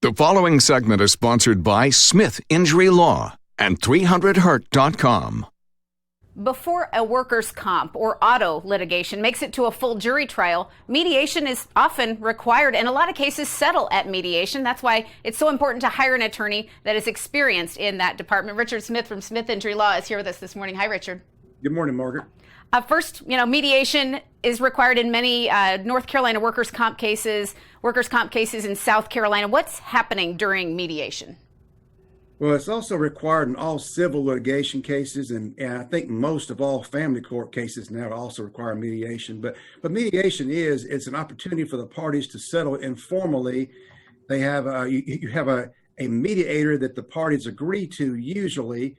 The following segment is sponsored by Smith Injury Law and 300hurt.com. Before a workers' comp or auto litigation makes it to a full jury trial, mediation is often required, and a lot of cases settle at mediation. That's why it's so important to hire an attorney that is experienced in that department. Richard Smith from Smith Injury Law is here with us this morning. Hi, Richard. Good morning, Margaret. First, mediation is required in many North Carolina workers' comp cases in South Carolina. What's happening during mediation? Well, it's also required in all civil litigation cases, and I think most of all family court cases now also require mediation. But mediation it's an opportunity for the parties to settle informally. They have you have a mediator that the parties agree to usually,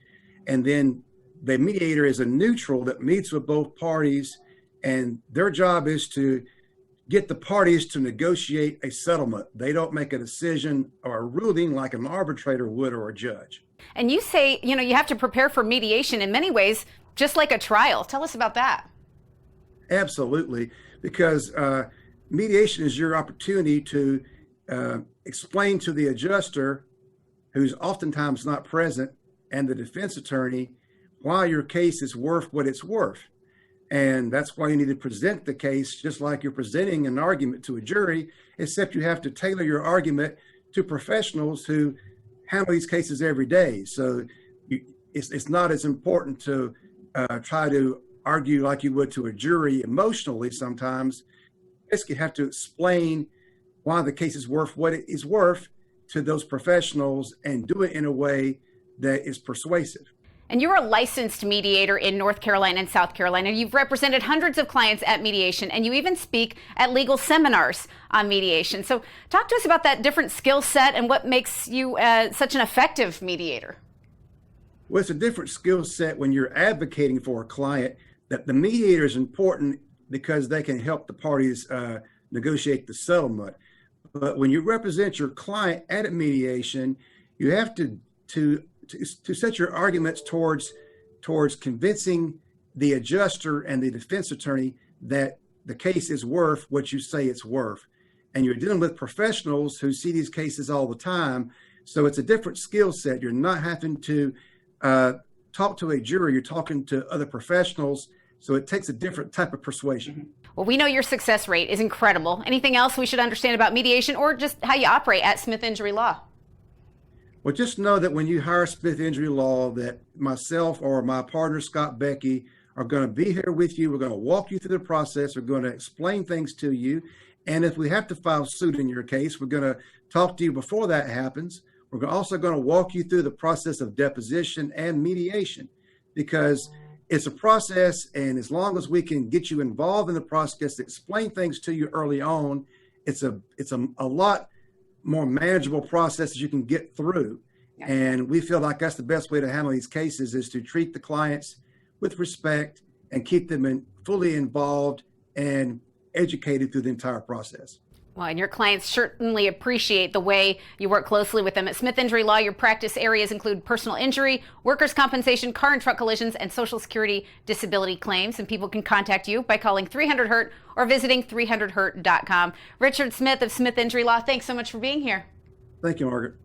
and then the mediator is a neutral that meets with both parties, and their job is to get the parties to negotiate a settlement. They don't make a decision or a ruling like an arbitrator would or a judge. And you say, you have to prepare for mediation in many ways, just like a trial. Tell us about that. Absolutely, because mediation is your opportunity to explain to the adjuster, who's oftentimes not present, and the defense attorney why your case is worth what it's worth. And that's why you need to present the case just like you're presenting an argument to a jury, except you have to tailor your argument to professionals who handle these cases every day. So it's not as important to try to argue like you would to a jury emotionally sometimes. You have to explain why the case is worth what it is worth to those professionals and do it in a way that is persuasive. And you're a licensed mediator in North Carolina and South Carolina. You've represented hundreds of clients at mediation, and you even speak at legal seminars on mediation. So talk to us about that different skill set and what makes you such an effective mediator. Well, it's a different skill set when you're advocating for a client. That the mediator is important because they can help the parties negotiate the settlement. But when you represent your client at a mediation, you have to set your arguments towards convincing the adjuster and the defense attorney that the case is worth what you say it's worth. And you're dealing with professionals who see these cases all the time. So it's a different skill set. You're not having to talk to a jury. You're talking to other professionals. So it takes a different type of persuasion. Well, we know your success rate is incredible. Anything else we should understand about mediation or just how you operate at Smith Injury Law? Well, just know that when you hire Smith Injury Law, that myself or my partner, Scott Becky, are going to be here with you. We're going to walk you through the process. We're going to explain things to you. And if we have to file suit in your case, we're going to talk to you before that happens. We're also going to walk you through the process of deposition and mediation, because it's a process. And as long as we can get you involved in the process, explain things to you early on, it's a lot more manageable process that you can get through. Yeah. And we feel like that's the best way to handle these cases, is to treat the clients with respect and keep them fully involved and educated through the entire process. Well, and your clients certainly appreciate the way you work closely with them. At Smith Injury Law, your practice areas include personal injury, workers' compensation, car and truck collisions, and Social Security disability claims. And people can contact you by calling 300HURT or visiting 300hurt.com. Richard Smith of Smith Injury Law, thanks so much for being here. Thank you, Margaret.